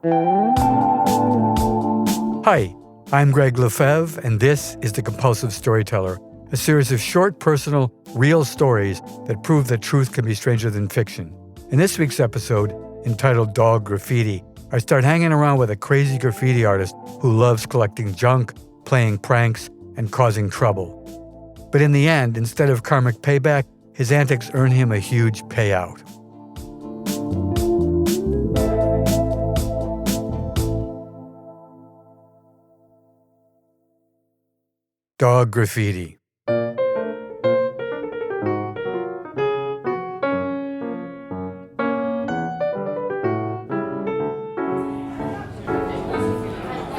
Hi, I'm Gregg LeFevre, and this is The Compulsive Storyteller, a series of short, personal, real stories that prove that truth can be stranger than fiction. In this week's episode, entitled Dog Graffiti, I start hanging around with a crazy graffiti artist who loves collecting junk, playing pranks, and causing trouble. But in the end, instead of karmic payback, his antics earn him a huge payout. Dog Graffiti. I'm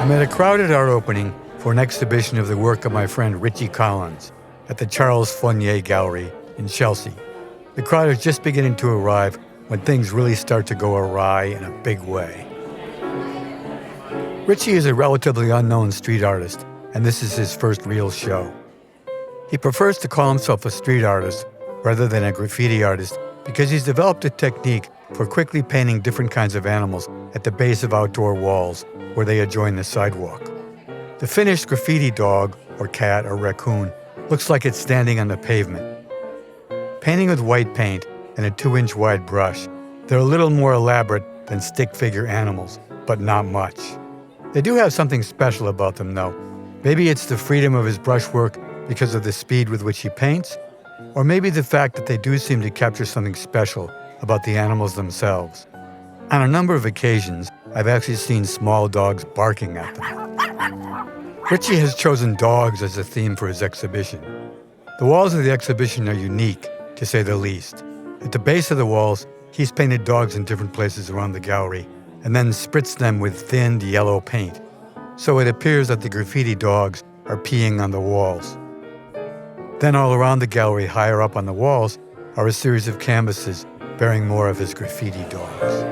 at a crowded art opening for an exhibition of the work of my friend Richie Collins at the Charles Fournier Gallery in Chelsea. The crowd is just beginning to arrive when things really start to go awry in a big way. Richie is a relatively unknown street artist, and this is his first real show. He prefers to call himself a street artist rather than a graffiti artist because he's developed a technique for quickly painting different kinds of animals at the base of outdoor walls where they adjoin the sidewalk. The finished graffiti dog, or cat, or raccoon looks like it's standing on the pavement. Painting with white paint and a 2-inch wide brush, they're a little more elaborate than stick figure animals, but not much. They do have something special about them, though. Maybe it's the freedom of his brushwork because of the speed with which he paints, or maybe the fact that they do seem to capture something special about the animals themselves. On a number of occasions, I've actually seen small dogs barking at them. Richie has chosen dogs as a theme for his exhibition. The walls of the exhibition are unique, to say the least. At the base of the walls, he's painted dogs in different places around the gallery and then spritzed them with thinned yellow paint. So it appears that the graffiti dogs are peeing on the walls. Then all around the gallery, higher up on the walls, are a series of canvases bearing more of his graffiti dogs.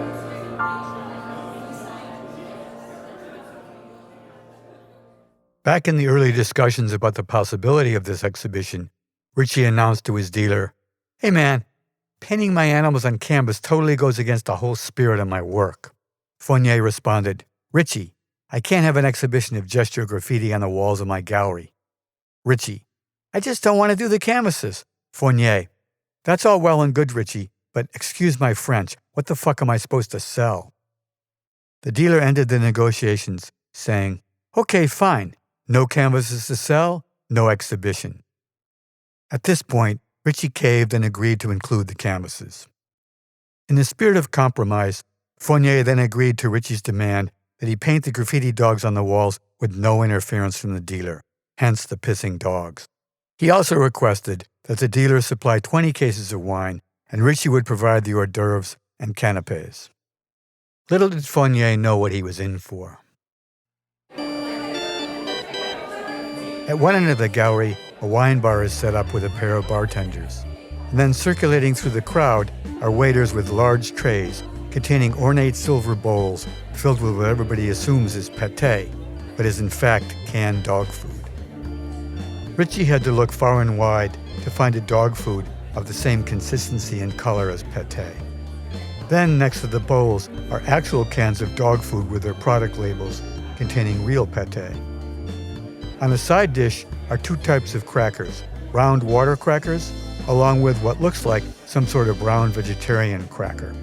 Back in the early discussions about the possibility of this exhibition, Richie announced to his dealer, "Hey man, painting my animals on canvas totally goes against the whole spirit of my work." Fournier responded, "Richie, I can't have an exhibition of just your graffiti on the walls of my gallery." Richie, "I just don't want to do the canvases." Fournier, "That's all well and good, Richie, but excuse my French, what the fuck am I supposed to sell?" The dealer ended the negotiations, saying, "Okay, fine. No canvases to sell, no exhibition." At this point, Richie caved and agreed to include the canvases. In the spirit of compromise, Fournier then agreed to Richie's demand that he paint the graffiti dogs on the walls with no interference from the dealer, hence the pissing dogs. He also requested that the dealer supply 20 cases of wine and Richie would provide the hors d'oeuvres and canapés. Little did Fournier know what he was in for. At one end of the gallery, a wine bar is set up with a pair of bartenders. And then circulating through the crowd are waiters with large trays containing ornate silver bowls filled with what everybody assumes is pâté, but is in fact canned dog food. Richie had to look far and wide to find a dog food of the same consistency and color as pâté. Then next to the bowls are actual cans of dog food with their product labels containing real pâté. On a side dish are 2 types of crackers, round water crackers, along with what looks like some sort of brown vegetarian cracker.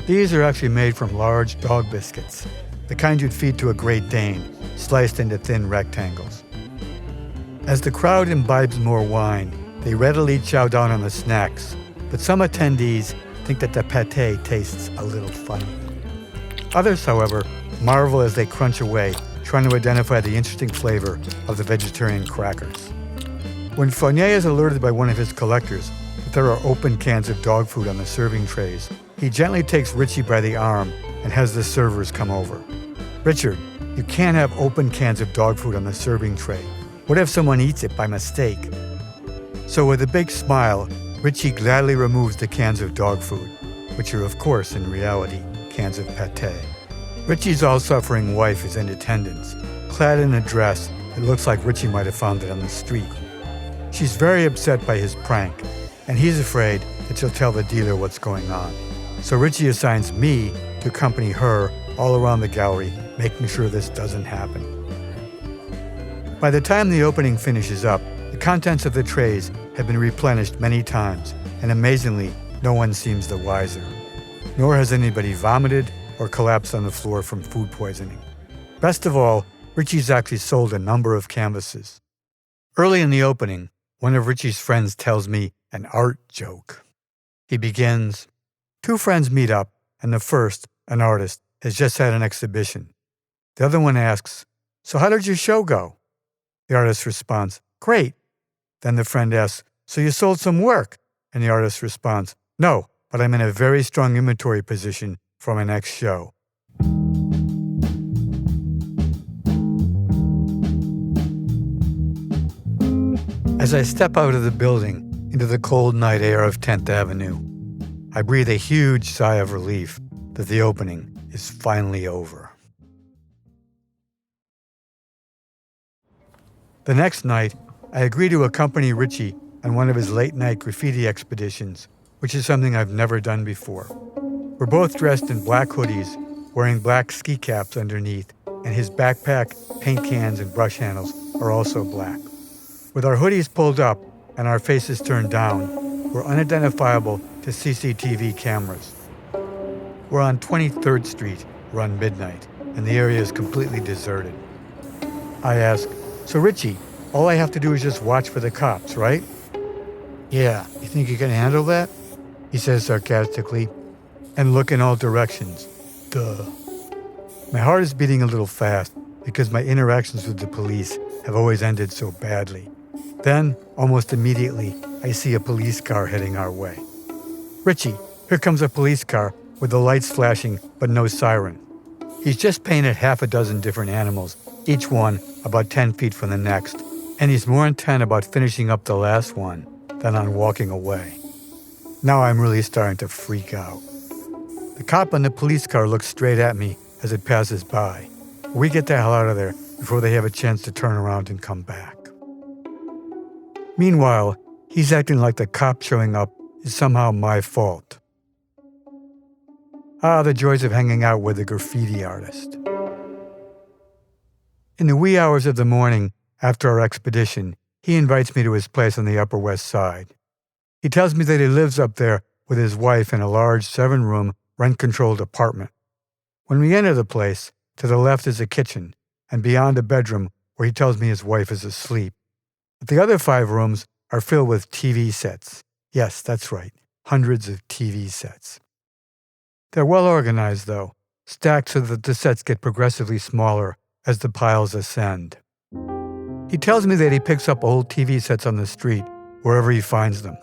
These are actually made from large dog biscuits, the kind you'd feed to a Great Dane, sliced into thin rectangles. As the crowd imbibes more wine, they readily chow down on the snacks, but some attendees think that the pâté tastes a little funny. Others, however, marvel as they crunch away, trying to identify the interesting flavor of the vegetarian crackers. When Fournier is alerted by one of his collectors that there are open cans of dog food on the serving trays, he gently takes Richie by the arm and has the servers come over. "Richard, you can't have open cans of dog food on the serving tray. What if someone eats it by mistake?" So with a big smile, Richie gladly removes the cans of dog food, which are of course in reality cans of pâté. Richie's all-suffering wife is in attendance, clad in a dress that looks like Richie might have found it on the street. She's very upset by his prank, and he's afraid that she'll tell the dealer what's going on. So Richie assigns me to accompany her all around the gallery, making sure this doesn't happen. By the time the opening finishes up, the contents of the trays have been replenished many times, and amazingly, no one seems the wiser. Nor has anybody vomited or collapsed on the floor from food poisoning. Best of all, Richie's actually sold a number of canvases. Early in the opening, one of Richie's friends tells me an art joke. He begins, "Two friends meet up, and the first, an artist, has just had an exhibition. The other one asks, 'So how did your show go?' The artist responds, 'Great.' Then the friend asks, 'So you sold some work?' And the artist responds, 'No, but I'm in a very strong inventory position for my next show.'" As I step out of the building into the cold night air of 10th Avenue, I breathe a huge sigh of relief that the opening is finally over. The next night, I agree to accompany Richie on one of his late-night graffiti expeditions, which is something I've never done before. We're both dressed in black hoodies, wearing black ski caps underneath, and his backpack, paint cans, and brush handles are also black. With our hoodies pulled up and our faces turned down, we're unidentifiable to CCTV cameras. We're on 23rd Street, around midnight, and the area is completely deserted. I ask, "So Richie, all I have to do is just watch for the cops, right?" "Yeah, you think you can handle that?" he says sarcastically, "and look in all directions. Duh." My heart is beating a little fast because my interactions with the police have always ended so badly. Then, almost immediately, I see a police car heading our way. "Richie, here comes a police car with the lights flashing but no siren. He's just painted half a dozen different animals, each one about 10 feet from the next, and he's more intent about finishing up the last one than on walking away." Now I'm really starting to freak out. The cop in the police car looks straight at me as it passes by. We get the hell out of there before they have a chance to turn around and come back. Meanwhile, he's acting like the cop showing up is somehow my fault. Ah, the joys of hanging out with a graffiti artist. In the wee hours of the morning, after our expedition, he invites me to his place on the Upper West Side. He tells me that he lives up there with his wife in a large 7-room, rent-controlled apartment. When we enter the place, to the left is a kitchen, and beyond a bedroom where he tells me his wife is asleep. But the other 5 rooms are filled with TV sets. Yes, that's right, hundreds of TV sets. They're well organized, though, stacked so that the sets get progressively smaller as the piles ascend. He tells me that he picks up old TV sets on the street, wherever he finds them.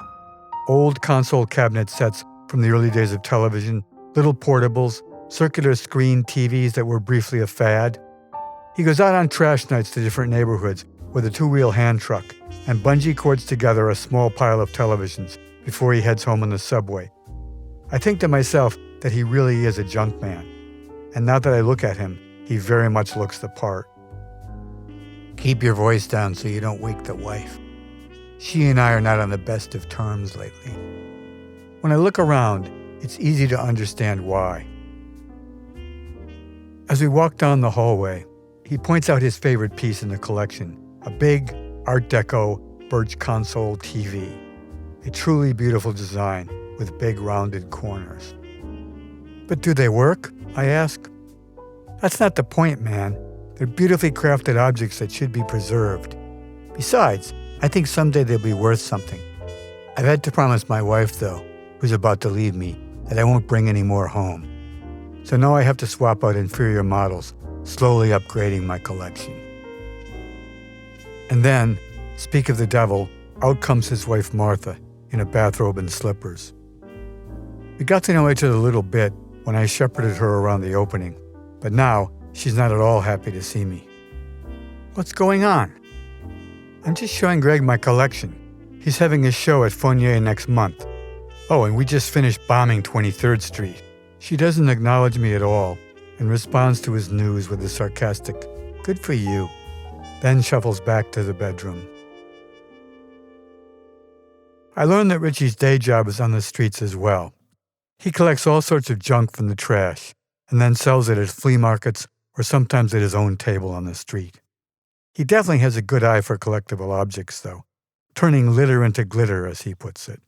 Old console cabinet sets from the early days of television, little portables, circular screen TVs that were briefly a fad. He goes out on trash nights to different neighborhoods with a 2-wheel hand truck and bungee cords together a small pile of televisions before he heads home on the subway. I think to myself that he really is a junk man. And now that I look at him, he very much looks the part. Keep your voice down so you don't wake the wife. She and I are not on the best of terms lately. When I look around, it's easy to understand why. As we walk down the hallway, he points out his favorite piece in the collection, a big Art Deco birch console TV. A truly beautiful design with big rounded corners. "But do they work?" I ask. "That's not the point, man. They're beautifully crafted objects that should be preserved. Besides, I think someday they'll be worth something. I've had to promise my wife, though, who's about to leave me, that I won't bring any more home. So now I have to swap out inferior models, slowly upgrading my collection." And then, speak of the devil, out comes his wife Martha in a bathrobe and slippers. We got to know each other a little bit when I shepherded her around the opening, but now she's not at all happy to see me. "What's going on?" "I'm just showing Gregg my collection. He's having a show at Fournier next month. Oh, and we just finished bombing 23rd Street. She doesn't acknowledge me at all and responds to his news with a sarcastic, "Good for you," then shuffles back to the bedroom. I learned that Richie's day job is on the streets as well. He collects all sorts of junk from the trash, and then sells it at flea markets or sometimes at his own table on the street. He definitely has a good eye for collectible objects, though, turning litter into glitter, as he puts it.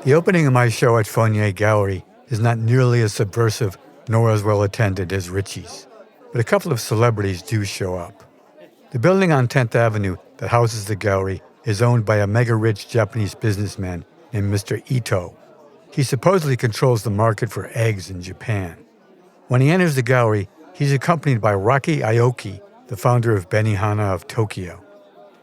The opening of my show at Fournier Gallery is not nearly as subversive nor as well attended as Ritchie's, but a couple of celebrities do show up. The building on 10th Avenue that houses the gallery is owned by a mega-rich Japanese businessman named Mr. Ito. He supposedly controls the market for eggs in Japan. When he enters the gallery, he's accompanied by Rocky Aoki, the founder of Benihana of Tokyo.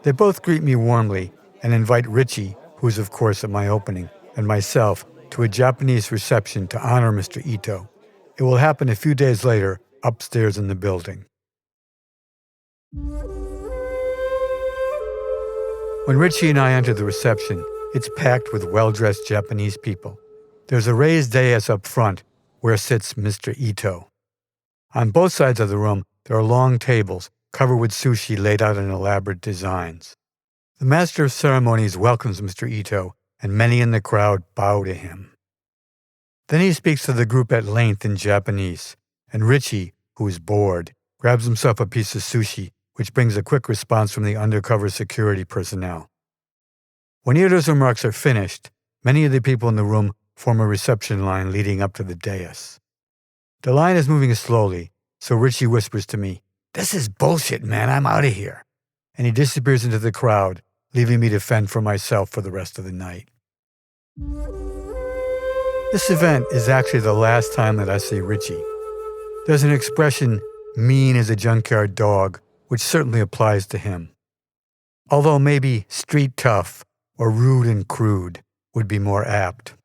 They both greet me warmly and invite Ritchie, who's of course at my opening, and myself to a Japanese reception to honor Mr. Ito. It will happen a few days later upstairs in the building. When Ritchie and I enter the reception, it's packed with well-dressed Japanese people. There's a raised dais up front where sits Mr. Ito. On both sides of the room, there are long tables covered with sushi laid out in elaborate designs. The master of ceremonies welcomes Mr. Ito, and many in the crowd bow to him. Then he speaks to the group at length in Japanese, and Ritchie, who is bored, grabs himself a piece of sushi, which brings a quick response from the undercover security personnel. When Ito's remarks are finished, many of the people in the room form a reception line leading up to the dais. The line is moving slowly, so Ritchie whispers to me, "This is bullshit, man, I'm out of here." And he disappears into the crowd, leaving me to fend for myself for the rest of the night. This event is actually the last time that I see Ritchie. There's an expression, mean as a junkyard dog, which certainly applies to him. Although maybe street tough or rude and crude would be more apt.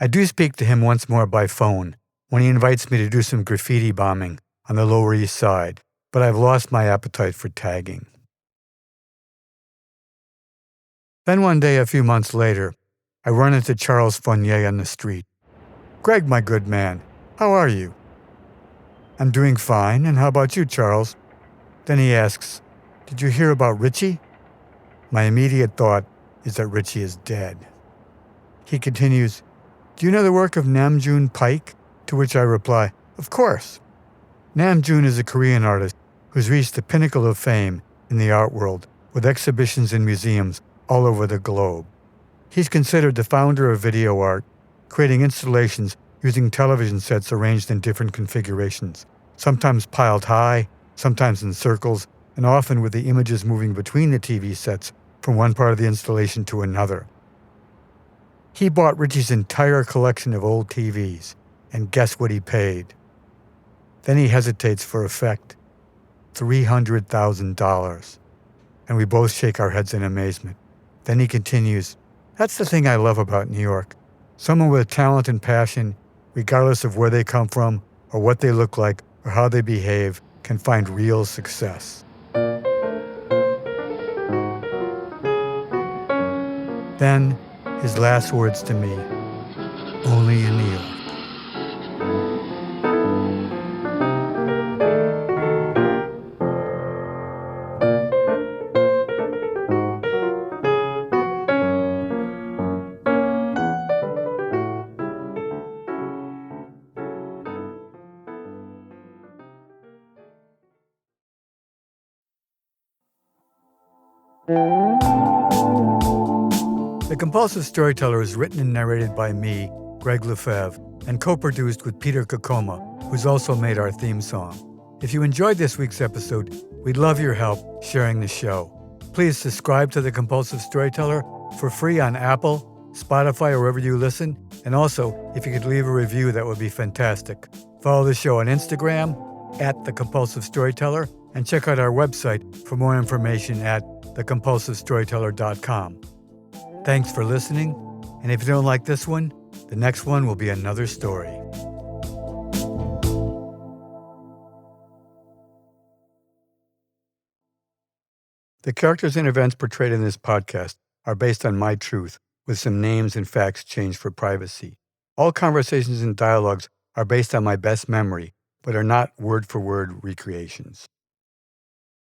I do speak to him once more by phone when he invites me to do some graffiti bombing on the Lower East Side, but I've lost my appetite for tagging. Then one day, a few months later, I run into Charles Fournier on the street. "Greg, my good man, how are you?" "I'm doing fine, and how about you, Charles?" Then he asks, "Did you hear about Ritchie?" My immediate thought is that Ritchie is dead. He continues, "Do you know the work of Namjoon Paik?" To which I reply, "Of course." Namjoon is a Korean artist who's reached the pinnacle of fame in the art world with exhibitions in museums all over the globe. He's considered the founder of video art, creating installations using television sets arranged in different configurations, sometimes piled high, sometimes in circles, and often with the images moving between the TV sets from one part of the installation to another. He bought Ritchie's entire collection of old TVs, and guess what he paid? Then he hesitates for effect. $300,000. And we both shake our heads in amazement. Then he continues, "That's the thing I love about New York. Someone with talent and passion, regardless of where they come from or what they look like or how they behave, can find real success." Then, his last words to me, "Only in New York." The Compulsive Storyteller is written and narrated by me, Gregg LeFevre, and co-produced with Peter Kokoma, who's also made our theme song. If you enjoyed this week's episode, we'd love your help sharing the show. Please subscribe to The Compulsive Storyteller for free on Apple, Spotify, or wherever you listen. And also, if you could leave a review, that would be fantastic. Follow the show on Instagram, @The Compulsive Storyteller, and check out our website for more information at thecompulsivestoryteller.com. Thanks for listening, and if you don't like this one, the next one will be another story. The characters and events portrayed in this podcast are based on my truth, with some names and facts changed for privacy. All conversations and dialogues are based on my best memory, but are not word-for-word recreations.